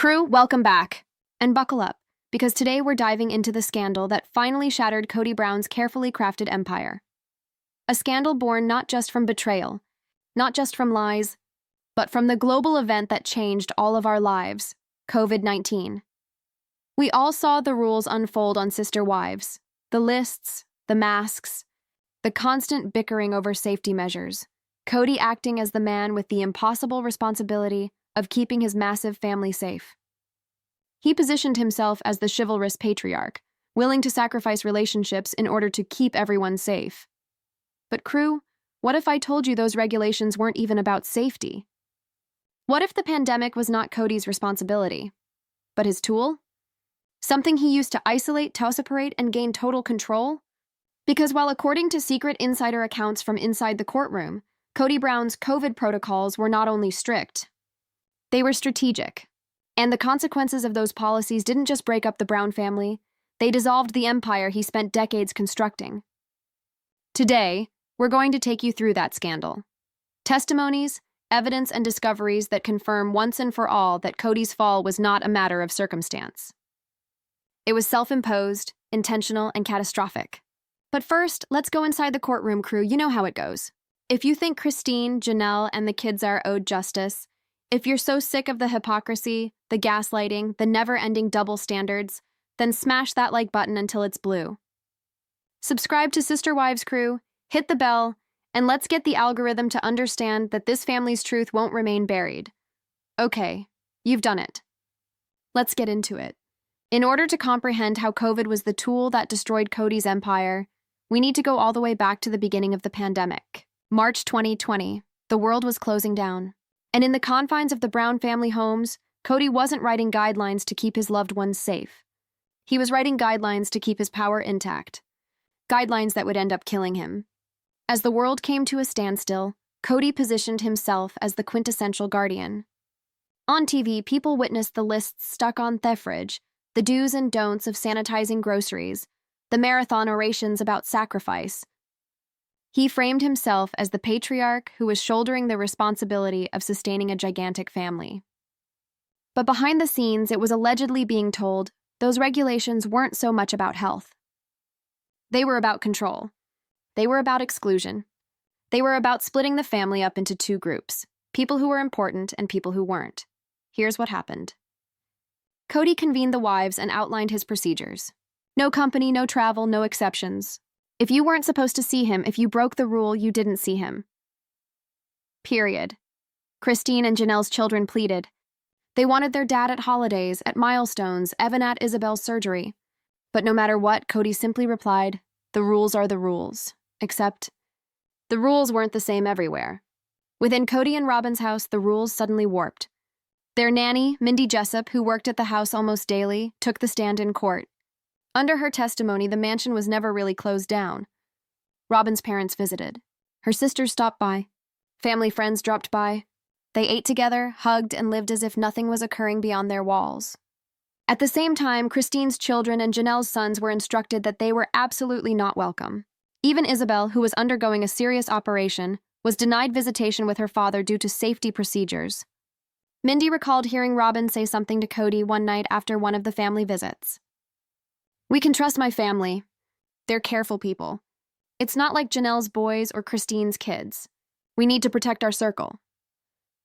Crew, welcome back. And buckle up, because today we're diving into the scandal that finally shattered Cody Brown's carefully crafted empire. A scandal born not just from betrayal, not just from lies, but from the global event that changed all of our lives, COVID-19. We all saw the rules unfold on SisterWives, the lists, the masks, the constant bickering over safety measures, Cody acting as the man with the impossible responsibility of keeping his massive family safe. He positioned himself as the chivalrous patriarch, willing to sacrifice relationships in order to keep everyone safe. But crew, what if I told you those regulations weren't even about safety? What if the pandemic was not Cody's responsibility, but his tool? Something he used to isolate, separate, and gain total control? Because while according to secret insider accounts from inside the courtroom, Cody Brown's COVID protocols were not only strict, they were strategic. And the consequences of those policies didn't just break up the Brown family, they dissolved the empire he spent decades constructing. Today, we're going to take you through that scandal. Testimonies, evidence, and discoveries that confirm once and for all that Cody's fall was not a matter of circumstance. It was self-imposed, intentional, and catastrophic. But first, let's go inside the courtroom, crew. You know how it goes. If you think Christine, Janelle, and the kids are owed justice, if you're so sick of the hypocrisy, the gaslighting, the never-ending double standards, then smash that like button until it's blue. Subscribe to SisterWives, crew, hit the bell, and let's get the algorithm to understand that this family's truth won't remain buried. Okay, you've done it. Let's get into it. In order to comprehend how COVID was the tool that destroyed Cody's empire, we need to go all the way back to the beginning of the pandemic. March 2020, the world was closing down. And in the confines of the Brown family homes, Cody wasn't writing guidelines to keep his loved ones safe. He was writing guidelines to keep his power intact. Guidelines that would end up killing him. As the world came to a standstill, Cody positioned himself as the quintessential guardian. On TV, people witnessed the lists stuck on the fridge, the do's and don'ts of sanitizing groceries, the marathon orations about sacrifice. He framed himself as the patriarch who was shouldering the responsibility of sustaining a gigantic family. But behind the scenes, it was allegedly being told those regulations weren't so much about health. They were about control. They were about exclusion. They were about splitting the family up into two groups, people who were important and people who weren't. Here's what happened. Cody convened the wives and outlined his procedures. No company, no travel, no exceptions. If you weren't supposed to see him, if you broke the rule, you didn't see him. Period. Christine and Janelle's children pleaded. They wanted their dad at holidays, at milestones, Evan at Isabel's surgery. But no matter what, Cody simply replied, "The rules are the rules." Except, the rules weren't the same everywhere. Within Cody and Robyn's house, the rules suddenly warped. Their nanny, Mindy Jessup, who worked at the house almost daily, took the stand in court. Under her testimony, the mansion was never really closed down. Robyn's parents visited. Her sisters stopped by. Family friends dropped by. They ate together, hugged, and lived as if nothing was occurring beyond their walls. At the same time, Christine's children and Janelle's sons were instructed that they were absolutely not welcome. Even Isabel, who was undergoing a serious operation, was denied visitation with her father due to safety procedures. Mindy recalled hearing Robyn say something to Cody one night after one of the family visits. "We can trust my family. They're careful people. It's not like Janelle's boys or Christine's kids. We need to protect our circle."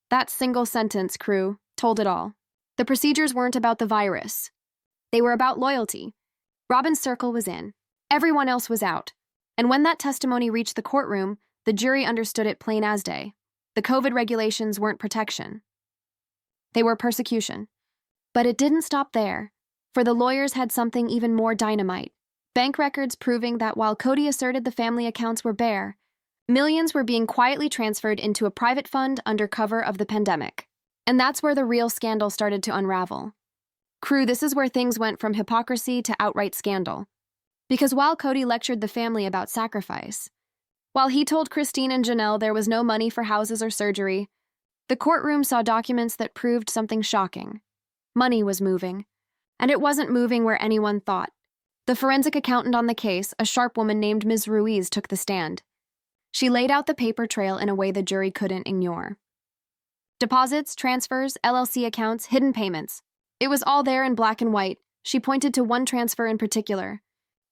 That single sentence, crew, told it all. The procedures weren't about the virus. They were about loyalty. Robyn's circle was in. Everyone else was out. And when that testimony reached the courtroom, the jury understood it plain as day. The COVID regulations weren't protection. They were persecution. But it didn't stop there. For the lawyers had something even more dynamite. Bank records proving that while Cody asserted the family accounts were bare, millions were being quietly transferred into a private fund under cover of the pandemic. And that's where the real scandal started to unravel. Crew, this is where things went from hypocrisy to outright scandal. Because while Cody lectured the family about sacrifice, while he told Christine and Janelle there was no money for houses or surgery, the courtroom saw documents that proved something shocking. Money was moving. And it wasn't moving where anyone thought. The forensic accountant on the case, a sharp woman named Ms. Ruiz, took the stand. She laid out the paper trail in a way the jury couldn't ignore. Deposits, transfers, LLC accounts, hidden payments. It was all there in black and white. She pointed to one transfer in particular.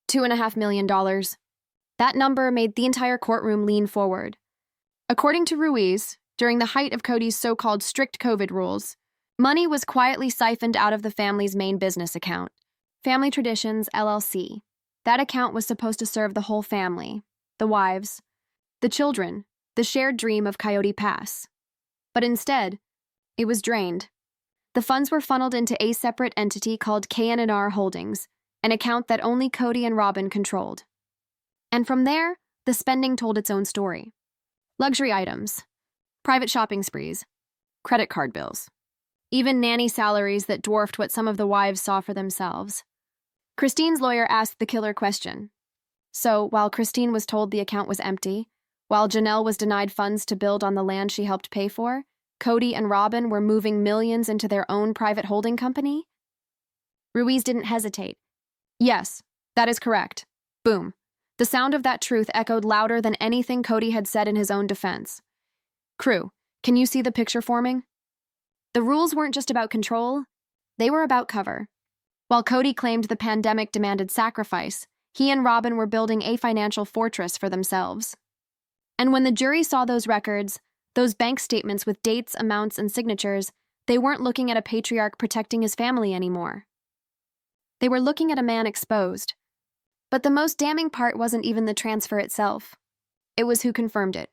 $2.5 million. That number made the entire courtroom lean forward. According to Ruiz, during the height of Cody's so-called strict COVID rules, money was quietly siphoned out of the family's main business account, Family Traditions, LLC. That account was supposed to serve the whole family, the wives, the children, the shared dream of Coyote Pass. But instead, it was drained. The funds were funneled into a separate entity called KNR Holdings, an account that only Cody and Robyn controlled. And from there, the spending told its own story. Luxury items, private shopping sprees, credit card bills, even nanny salaries that dwarfed what some of the wives saw for themselves. Christine's lawyer asked the killer question. So, while Christine was told the account was empty, while Janelle was denied funds to build on the land she helped pay for, Cody and Robyn were moving millions into their own private holding company? Ruiz didn't hesitate. Yes, that is correct. Boom. The sound of that truth echoed louder than anything Cody had said in his own defense. Crew, can you see the picture forming? The rules weren't just about control, they were about cover. While Cody claimed the pandemic demanded sacrifice, he and Robyn were building a financial fortress for themselves. And when the jury saw those records, those bank statements with dates, amounts, and signatures, they weren't looking at a patriarch protecting his family anymore. They were looking at a man exposed. But the most damning part wasn't even the transfer itself. It was who confirmed it.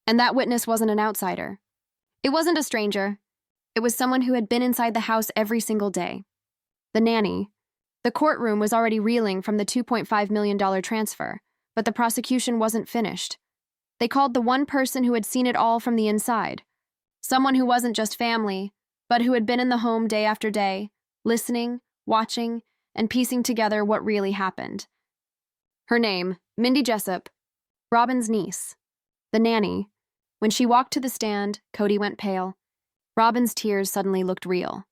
And that witness wasn't an outsider. It wasn't a stranger. It was someone who had been inside the house every single day. The nanny. The courtroom was already reeling from the $2.5 million transfer, but the prosecution wasn't finished. They called the one person who had seen it all from the inside. Someone who wasn't just family, but who had been in the home day after day, listening, watching, and piecing together what really happened. Her name, Mindy Jessup, Robyn's niece. The nanny. When she walked to the stand, Cody went pale. Robyn's tears suddenly looked real.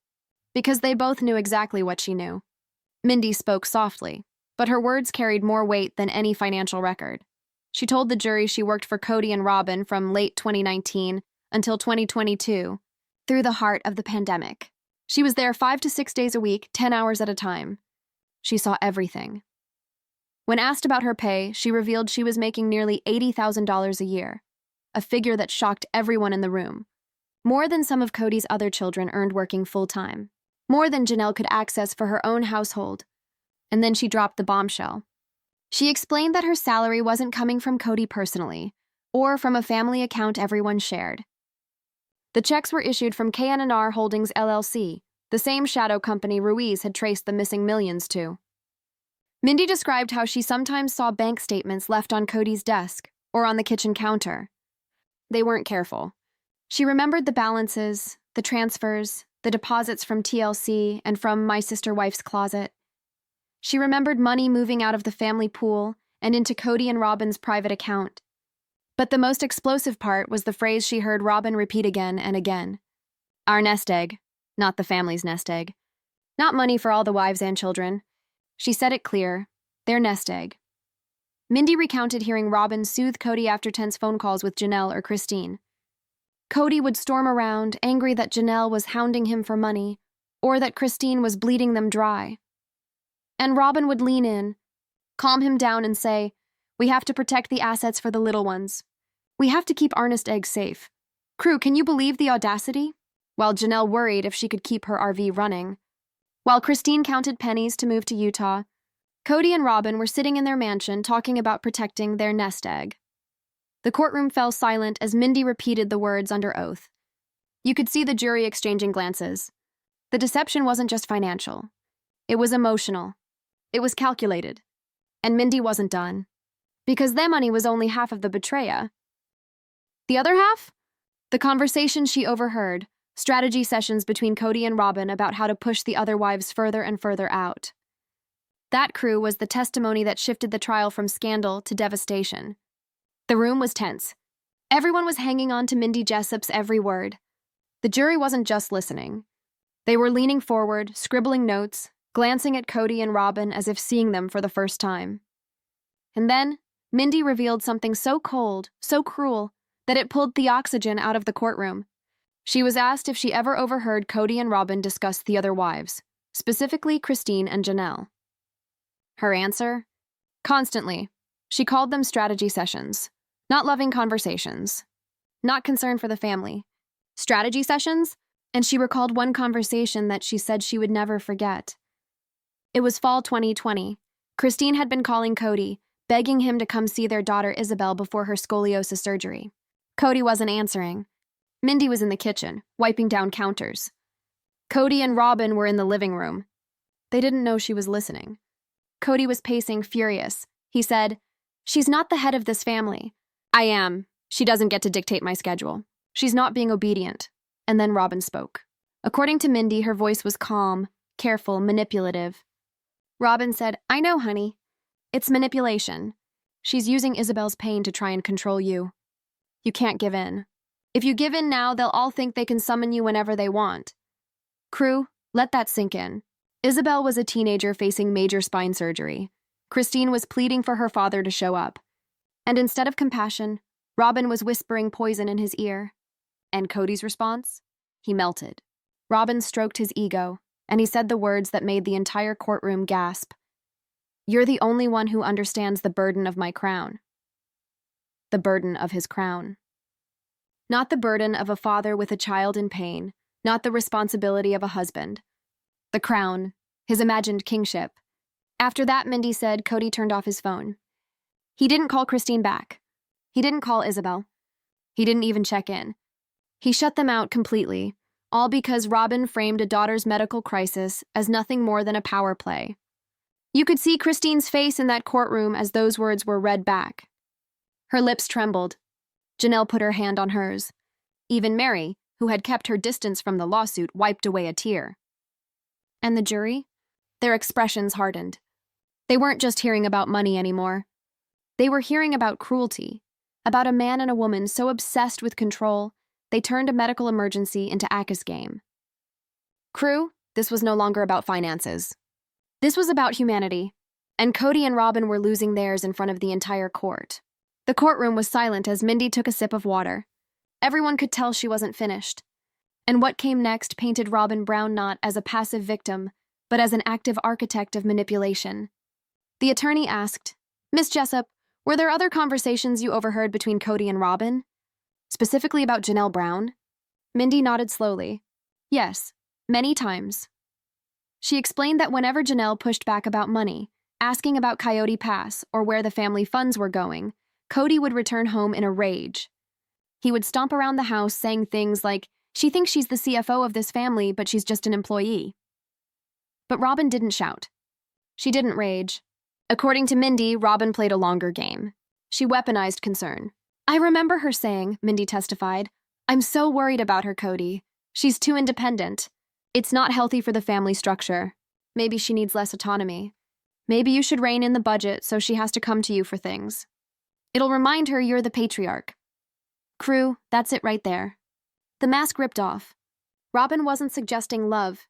Because they both knew exactly what she knew. Mindy spoke softly, but her words carried more weight than any financial record. She told the jury she worked for Cody and Robyn from late 2019 until 2022, through the heart of the pandemic. She was there 5 to 6 days a week, 10 hours at a time. She saw everything. When asked about her pay, she revealed she was making nearly $80,000 a year, a figure that shocked everyone in the room. More than some of Cody's other children earned working full-time. More than Janelle could access for her own household. And then she dropped the bombshell. She explained that her salary wasn't coming from Cody personally, or from a family account everyone shared. The checks were issued from KNR Holdings LLC, the same shadow company Ruiz had traced the missing millions to. Mindy described how she sometimes saw bank statements left on Cody's desk or on the kitchen counter. They weren't careful. She remembered the balances, the transfers, the deposits from TLC and from SisterWives' closet. She remembered money moving out of the family pool and into Cody and Robyn's private account. But the most explosive part was the phrase she heard Robyn repeat again and again. Our nest egg, not the family's nest egg. Not money for all the wives and children. She said it clear, their nest egg. Mindy recounted hearing Robyn soothe Cody after tense phone calls with Janelle or Christine. Cody would storm around, angry that Janelle was hounding him for money, or that Christine was bleeding them dry. And Robyn would lean in, calm him down and say, we have to protect the assets for the little ones. We have to keep our nest egg safe. Crew, can you believe the audacity? While Janelle worried if she could keep her RV running. While Christine counted pennies to move to Utah, Cody and Robyn were sitting in their mansion talking about protecting their nest egg. The courtroom fell silent as Mindy repeated the words under oath. You could see the jury exchanging glances. The deception wasn't just financial. It was emotional. It was calculated. And Mindy wasn't done. Because their money was only half of the betrayal. The other half? The conversation she overheard, strategy sessions between Cody and Robyn about how to push the other wives further and further out. That crew was the testimony that shifted the trial from scandal to devastation. The room was tense. Everyone was hanging on to Mindy Jessup's every word. The jury wasn't just listening. They were leaning forward, scribbling notes, glancing at Cody and Robyn as if seeing them for the first time. And then, Mindy revealed something so cold, so cruel, that it pulled the oxygen out of the courtroom. She was asked if she ever overheard Cody and Robyn discuss the other wives, specifically Christine and Janelle. Her answer? Constantly. She called them strategy sessions, not loving conversations, not concern for the family. Strategy sessions? And she recalled one conversation that she said she would never forget. It was fall 2020. Christine had been calling Cody, begging him to come see their daughter Isabel before her scoliosis surgery. Cody wasn't answering. Mindy was in the kitchen, wiping down counters. Cody and Robyn were in the living room. They didn't know she was listening. Cody was pacing, furious. He said, "She's not the head of this family." "I am. She doesn't get to dictate my schedule. She's not being obedient." And then Robyn spoke. According to Mindy, her voice was calm, careful, manipulative. Robyn said, "I know, honey. It's manipulation. She's using Isabel's pain to try and control you. You can't give in. If you give in now, they'll all think they can summon you whenever they want." Crew, let that sink in. Isabel was a teenager facing major spine surgery. Christine was pleading for her father to show up. And instead of compassion, Robyn was whispering poison in his ear. And Cody's response? He melted. Robyn stroked his ego, and he said the words that made the entire courtroom gasp. "You're the only one who understands the burden of my crown." The burden of his crown. Not the burden of a father with a child in pain, not the responsibility of a husband. The crown, his imagined kingship. After that, Mindy said, Cody turned off his phone. He didn't call Christine back. He didn't call Isabel. He didn't even check in. He shut them out completely, all because Robyn framed a daughter's medical crisis as nothing more than a power play. You could see Christine's face in that courtroom as those words were read back. Her lips trembled. Janelle put her hand on hers. Even Mary, who had kept her distance from the lawsuit, wiped away a tear. And the jury? Their expressions hardened. They weren't just hearing about money anymore. They were hearing about cruelty, about a man and a woman so obsessed with control, they turned a medical emergency into Aka's game. Crew, this was no longer about finances. This was about humanity, and Cody and Robyn were losing theirs in front of the entire court. The courtroom was silent as Mindy took a sip of water. Everyone could tell she wasn't finished. And what came next painted Robyn Brown not as a passive victim, but as an active architect of manipulation. The attorney asked, "Miss Jessup, were there other conversations you overheard between Cody and Robyn? Specifically about Janelle Brown?" Mindy nodded slowly. "Yes, many times." She explained that whenever Janelle pushed back about money, asking about Coyote Pass or where the family funds were going, Cody would return home in a rage. He would stomp around the house saying things like, "She thinks she's the CFO of this family, but she's just an employee." But Robyn didn't shout. She didn't rage. According to Mindy, Robyn played a longer game. She weaponized concern. "I remember her saying," Mindy testified, "I'm so worried about her, Cody. She's too independent. It's not healthy for the family structure. Maybe she needs less autonomy. Maybe you should rein in the budget so she has to come to you for things. It'll remind her you're the patriarch." Crew, that's it right there. The mask ripped off. Robyn wasn't suggesting love.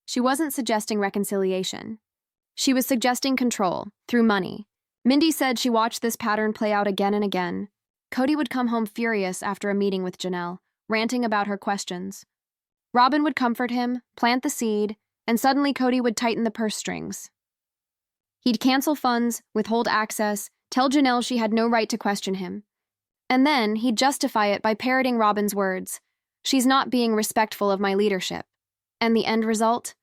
She wasn't suggesting reconciliation. She was suggesting control, through money. Mindy said she watched this pattern play out again and again. Cody would come home furious after a meeting with Janelle, ranting about her questions. Robyn would comfort him, plant the seed, and suddenly Cody would tighten the purse strings. He'd cancel funds, withhold access, tell Janelle she had no right to question him. And then he'd justify it by parroting Robyn's words. "She's not being respectful of my leadership." And the end result?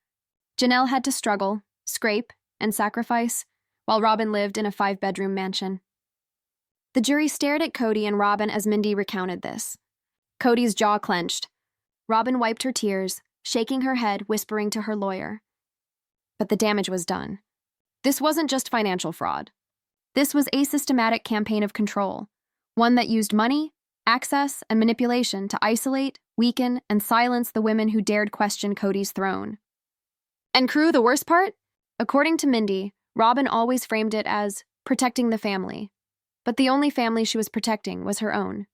Janelle had to struggle, scrape, and sacrifice, while Robyn lived in a 5-bedroom mansion. The jury stared at Cody and Robyn as Mindy recounted this. Cody's jaw clenched. Robyn wiped her tears, shaking her head, whispering to her lawyer. But the damage was done. This wasn't just financial fraud. This was a systematic campaign of control, one that used money, access, and manipulation to isolate, weaken, and silence the women who dared question Cody's throne. And crew, the worst part? According to Mindy, Robyn always framed it as protecting the family. But the only family she was protecting was her own.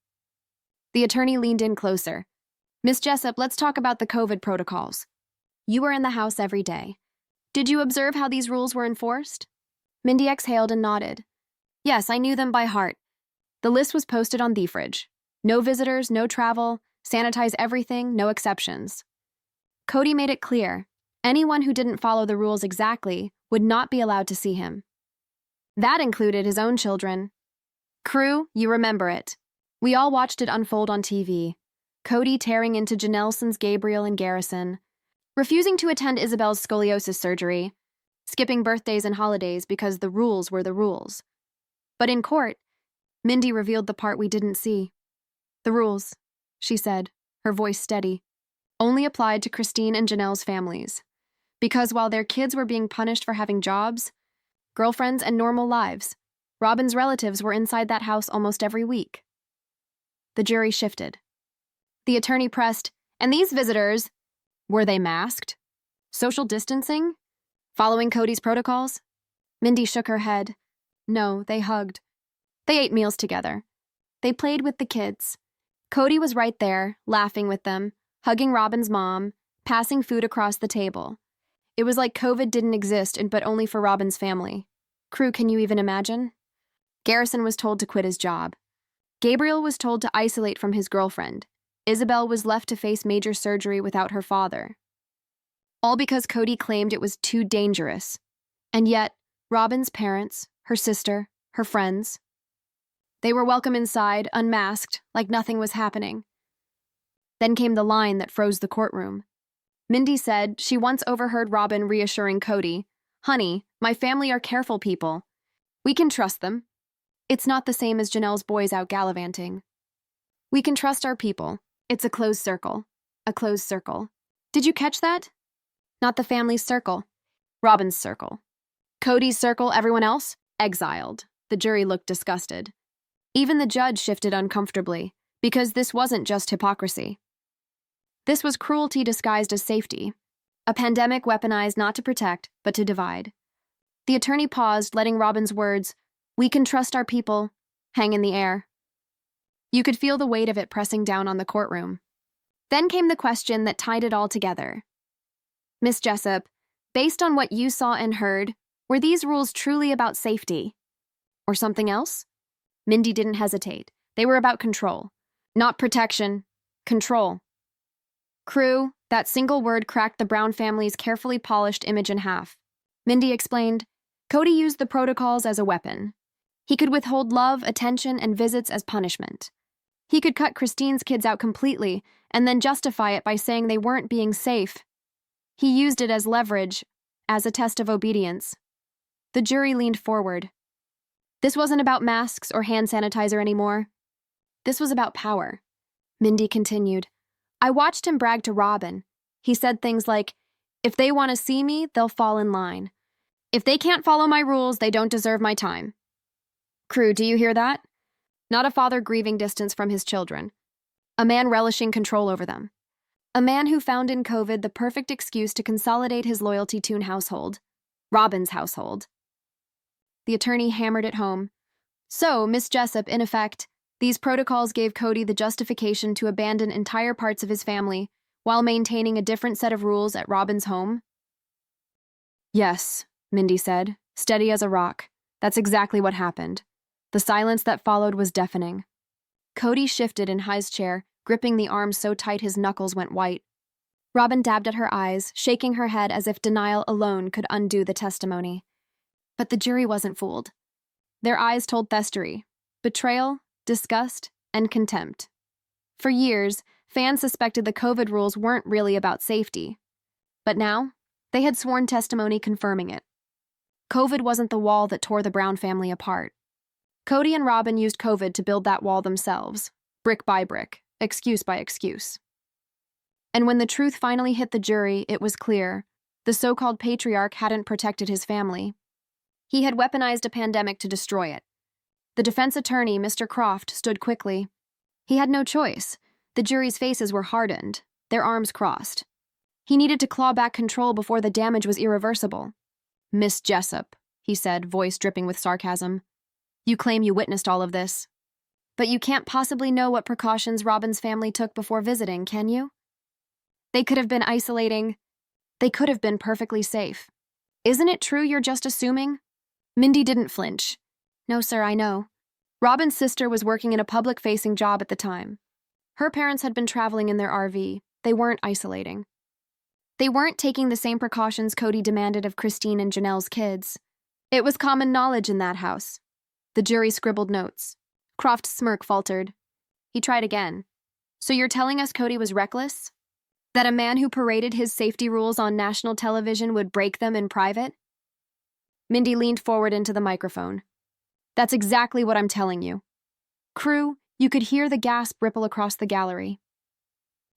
The attorney leaned in closer. "Miss Jessup, let's talk about the COVID protocols. You were in the house every day. Did you observe how these rules were enforced?" Mindy exhaled and nodded. "Yes, I knew them by heart. The list was posted on the fridge. No visitors, no travel, Sanitize everything, no exceptions. Cody made it clear, anyone who didn't follow the rules exactly would not be allowed to see him. That included his own children. Crew, you remember it. We all watched it unfold on TV. Cody tearing into Janelle's Gabriel and Garrison, refusing to attend Isabel's scoliosis surgery, skipping birthdays and holidays because the rules were the rules. But in court, Mindy revealed the part we didn't see. The rules, she said, her voice steady, only applied to Christine and Janelle's families. Because while their kids were being punished for having jobs, girlfriends, and normal lives, Robyn's relatives were inside that house almost every week. The jury shifted. The attorney pressed, and these visitors, were they masked? Social distancing? Following Cody's protocols? Mindy shook her head. No, they hugged. They ate meals together. They played with the kids. Cody was right there, laughing with them, hugging Robyn's mom, passing food across the table. It was like COVID didn't exist, but only for Robyn's family. Crew, can you even imagine? Garrison was told to quit his job. Gabriel was told to isolate from his girlfriend. Isabel was left to face major surgery without her father. All because Cody claimed it was too dangerous. And yet, Robyn's parents, her sister, her friends, they were welcome inside, unmasked, like nothing was happening. Then came the line that froze the courtroom. Mindy said she once overheard Robyn reassuring Cody, "Honey, my family are careful people. We can trust them. It's not the same as Janelle's boys out gallivanting. We can trust our people. It's a closed circle. A closed circle. Did you catch that? Not the family's circle. Robyn's circle. Cody's circle, everyone else? Exiled." The jury looked disgusted. Even the judge shifted uncomfortably, because this wasn't just hypocrisy. This was cruelty disguised as safety. A pandemic weaponized not to protect, but to divide. The attorney paused, letting Robyn's words, "We can trust our people," hang in the air. You could feel the weight of it pressing down on the courtroom. Then came the question that tied it all together. Miss Jessup, based on what you saw and heard, were these rules truly about safety? Or something else? Mindy didn't hesitate. They were about control. Not protection. Control. Crew, that single word cracked the Brown family's carefully polished image in half. Mindy explained, Cody used the protocols as a weapon. He could withhold love, attention, and visits as punishment. He could cut Christine's kids out completely and then justify it by saying they weren't being safe. He used it as leverage, as a test of obedience. The jury leaned forward. This wasn't about masks or hand sanitizer anymore. This was about power. Mindy continued, I watched him brag to Robyn. He said things like, if they want to see me, they'll fall in line. If they can't follow my rules, they don't deserve my time. Crew, do you hear that? Not a father grieving distance from his children. A man relishing control over them. A man who found in COVID the perfect excuse to consolidate his loyalty-tune household. Robyn's household. The attorney hammered it home. So, Miss Jessup, in effect, these protocols gave Cody the justification to abandon entire parts of his family while maintaining a different set of rules at Robyn's home? Yes, Mindy said, steady as a rock. That's exactly what happened. The silence that followed was deafening. Cody shifted in his chair, gripping the arm so tight his knuckles went white. Robyn dabbed at her eyes, shaking her head as if denial alone could undo the testimony. But the jury wasn't fooled. Their eyes told thestery, betrayal, disgust, and contempt. For years, fans suspected the COVID rules weren't really about safety. But now, they had sworn testimony confirming it. COVID wasn't the wall that tore the Brown family apart. Cody and Robyn used COVID to build that wall themselves, brick by brick, excuse by excuse. And when the truth finally hit the jury, it was clear. The so-called patriarch hadn't protected his family. He had weaponized a pandemic to destroy it. The defense attorney, Mr. Croft, stood quickly. He had no choice. The jury's faces were hardened, their arms crossed. He needed to claw back control before the damage was irreversible. Miss Jessup, he said, voice dripping with sarcasm. You claim you witnessed all of this. But you can't possibly know what precautions Robyn's family took before visiting, can you? They could have been isolating. They could have been perfectly safe. Isn't it true you're just assuming? Mindy didn't flinch. No, sir, I know. Robyn's sister was working in a public-facing job at the time. Her parents had been traveling in their RV. They weren't isolating. They weren't taking the same precautions Cody demanded of Christine and Janelle's kids. It was common knowledge in that house. The jury scribbled notes. Croft's smirk faltered. He tried again. So you're telling us Cody was reckless? That a man who paraded his safety rules on national television would break them in private? Mindy leaned forward into the microphone. That's exactly what I'm telling you. Crew, you could hear the gasp ripple across the gallery.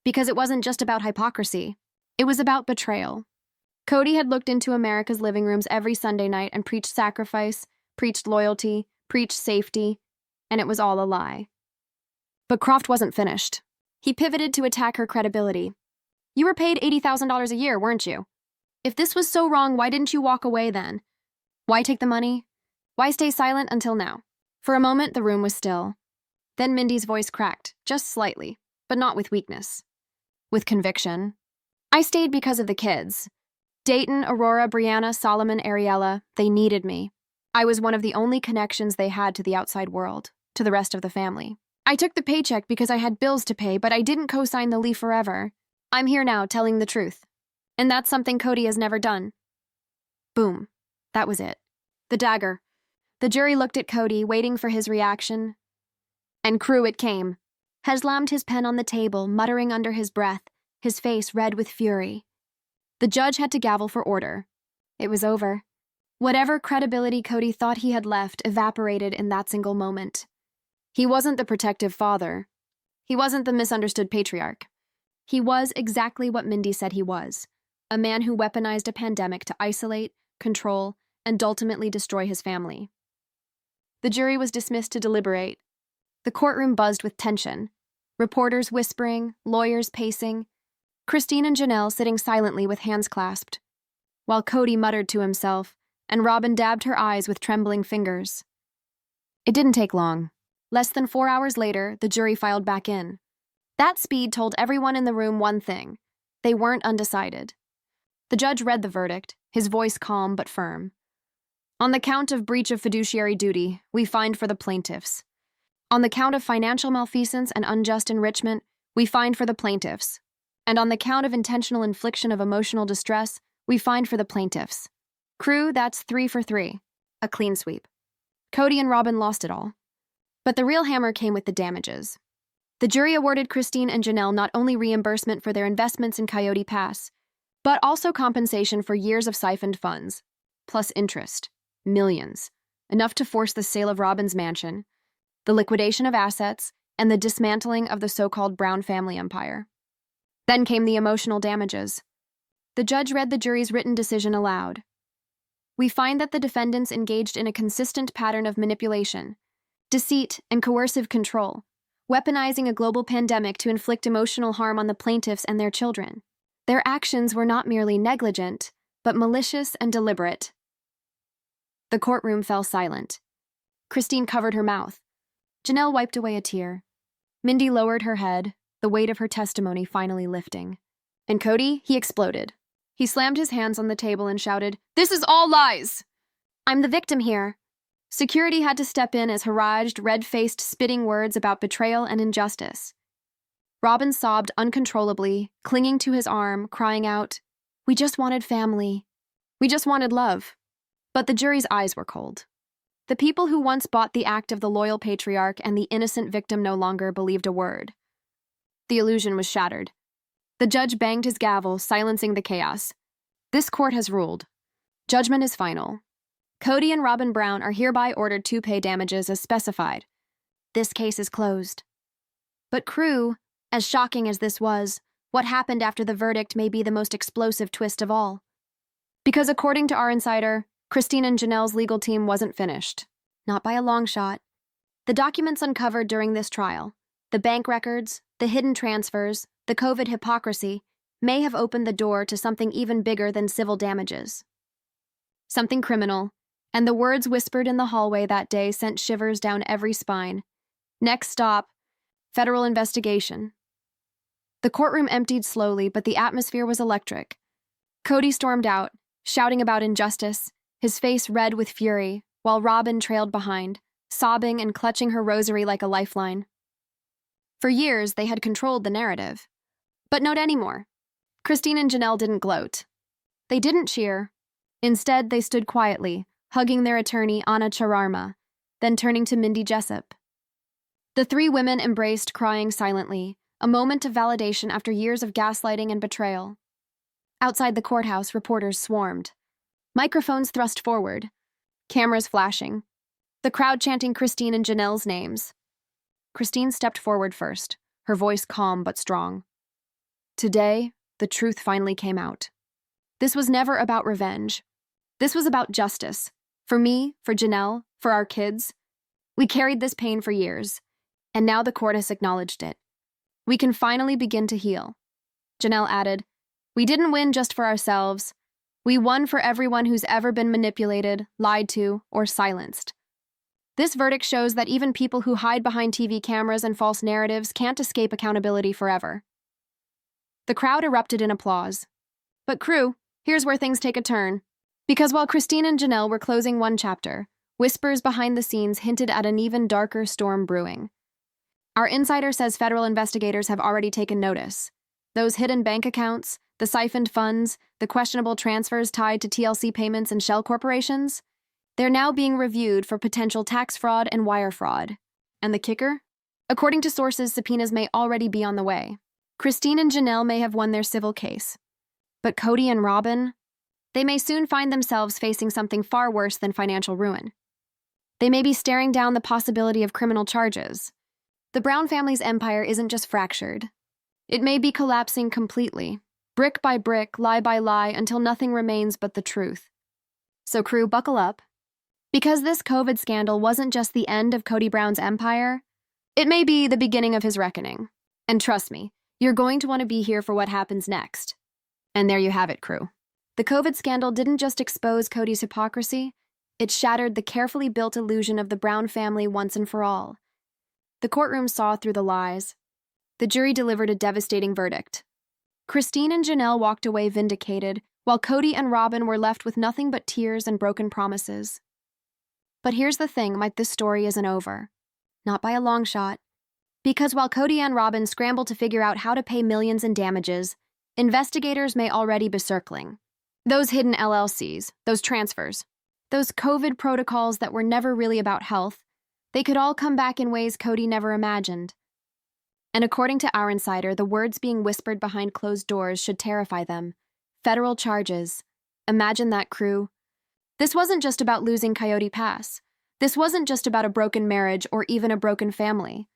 Because it wasn't just about hypocrisy. It was about betrayal. Cody had looked into America's living rooms every Sunday night and preached sacrifice, preached loyalty, preached safety, and it was all a lie. But Croft wasn't finished. He pivoted to attack her credibility. You were paid $80,000 a year, weren't you? If this was so wrong, why didn't you walk away then? Why take the money? Why stay silent until now? For a moment, the room was still. Then Mindy's voice cracked, just slightly, but not with weakness. With conviction. I stayed because of the kids. Dayton, Aurora, Brianna, Solomon, Ariella, they needed me. I was one of the only connections they had to the outside world, to the rest of the family. I took the paycheck because I had bills to pay, but I didn't co-sign the leave forever. I'm here now, telling the truth. And that's something Cody has never done. Boom. That was it. The dagger. The jury looked at Cody, waiting for his reaction. And crew, it came. He slammed his pen on the table, muttering under his breath, his face red with fury. The judge had to gavel for order. It was over. Whatever credibility Cody thought he had left evaporated in that single moment. He wasn't the protective father. He wasn't the misunderstood patriarch. He was exactly what Mindy said he was, a man who weaponized a pandemic to isolate, control, and ultimately destroy his family. The jury was dismissed to deliberate. The courtroom buzzed with tension. Reporters whispering, lawyers pacing, Christine and Janelle sitting silently with hands clasped, while Cody muttered to himself, and Robyn dabbed her eyes with trembling fingers. It didn't take long. Less than 4 hours later, the jury filed back in. That speed told everyone in the room one thing. They weren't undecided. The judge read the verdict, his voice calm but firm. On the count of breach of fiduciary duty, we find for the plaintiffs. On the count of financial malfeasance and unjust enrichment, we find for the plaintiffs. And on the count of intentional infliction of emotional distress, we find for the plaintiffs. Crew, that's 3 for 3. A clean sweep. Cody and Robyn lost it all. But the real hammer came with the damages. The jury awarded Christine and Janelle not only reimbursement for their investments in Coyote Pass, but also compensation for years of siphoned funds, plus interest, millions, enough to force the sale of Robyn's mansion, the liquidation of assets, and the dismantling of the so-called Brown family empire. Then came the emotional damages. The judge read the jury's written decision aloud. We find that the defendants engaged in a consistent pattern of manipulation, deceit, and coercive control, weaponizing a global pandemic to inflict emotional harm on the plaintiffs and their children. Their actions were not merely negligent, but malicious and deliberate. The courtroom fell silent. Christine covered her mouth. Janelle wiped away a tear. Mindy lowered her head, the weight of her testimony finally lifting. And Cody, he exploded. He slammed his hands on the table and shouted, "This is all lies! I'm the victim here." Security had to step in as he raged, red-faced, spitting words about betrayal and injustice. Robyn sobbed uncontrollably, clinging to his arm, crying out, "We just wanted family. We just wanted love." But the jury's eyes were cold. The people who once bought the act of the loyal patriarch and the innocent victim no longer believed a word. The illusion was shattered. The judge banged his gavel, silencing the chaos. This court has ruled. Judgment is final. Cody and Robyn Brown are hereby ordered to pay damages as specified. This case is closed. But crew, as shocking as this was, what happened after the verdict may be the most explosive twist of all. Because according to our insider, Christine and Janelle's legal team wasn't finished. Not by a long shot. The documents uncovered during this trial, the bank records, the hidden transfers, the COVID hypocrisy, may have opened the door to something even bigger than civil damages. Something criminal, and the words whispered in the hallway that day sent shivers down every spine. Next stop, federal investigation. The courtroom emptied slowly, but the atmosphere was electric. Cody stormed out, shouting about injustice, his face red with fury, while Robyn trailed behind, sobbing and clutching her rosary like a lifeline. For years, they had controlled the narrative. But not anymore. Christine and Janelle didn't gloat. They didn't cheer. Instead, they stood quietly, hugging their attorney, Anna Chararma, then turning to Mindy Jessup. The three women embraced, crying silently, a moment of validation after years of gaslighting and betrayal. Outside the courthouse, reporters swarmed. Microphones thrust forward, cameras flashing, the crowd chanting Christine and Janelle's names. Christine stepped forward first, her voice calm but strong. Today, the truth finally came out. This was never about revenge. This was about justice. For me, for Janelle, for our kids. We carried this pain for years, and now the court has acknowledged it. We can finally begin to heal. Janelle added, "We didn't win just for ourselves. We won for everyone who's ever been manipulated, lied to, or silenced." This verdict shows that even people who hide behind TV cameras and false narratives can't escape accountability forever. The crowd erupted in applause. But crew, here's where things take a turn. Because while Christine and Janelle were closing one chapter, whispers behind the scenes hinted at an even darker storm brewing. Our insider says federal investigators have already taken notice. Those hidden bank accounts, the siphoned funds, the questionable transfers tied to TLC payments and shell corporations, they're now being reviewed for potential tax fraud and wire fraud. And the kicker? According to sources, subpoenas may already be on the way. Christine and Janelle may have won their civil case. But Cody and Robyn, they may soon find themselves facing something far worse than financial ruin. They may be staring down the possibility of criminal charges. The Brown family's empire isn't just fractured. It may be collapsing completely, brick by brick, lie by lie, until nothing remains but the truth. So crew, buckle up. Because this COVID scandal wasn't just the end of Cody Brown's empire, it may be the beginning of his reckoning. And trust me, you're going to want to be here for what happens next. And there you have it, crew. The COVID scandal didn't just expose Cody's hypocrisy, it shattered the carefully built illusion of the Brown family once and for all. The courtroom saw through the lies. The jury delivered a devastating verdict. Christine and Janelle walked away vindicated, while Cody and Robyn were left with nothing but tears and broken promises. But here's the thing, this story isn't over. Not by a long shot. Because while Cody and Robyn scramble to figure out how to pay millions in damages, investigators may already be circling. Those hidden LLCs, those transfers, those COVID protocols that were never really about health, they could all come back in ways Cody never imagined. And according to our insider, the words being whispered behind closed doors should terrify them. Federal charges. Imagine that, crew. This wasn't just about losing Coyote Pass. This wasn't just about a broken marriage or even a broken family.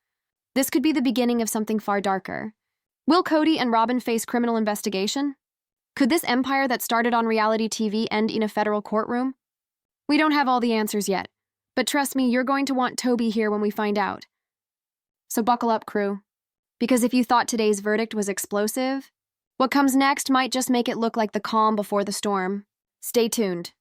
This could be the beginning of something far darker. Will Cody and Robyn face criminal investigation? Could this empire that started on reality TV end in a federal courtroom? We don't have all the answers yet, but trust me, you're going to want Toby here when we find out. So buckle up, crew. Because if you thought today's verdict was explosive, what comes next might just make it look like the calm before the storm. Stay tuned.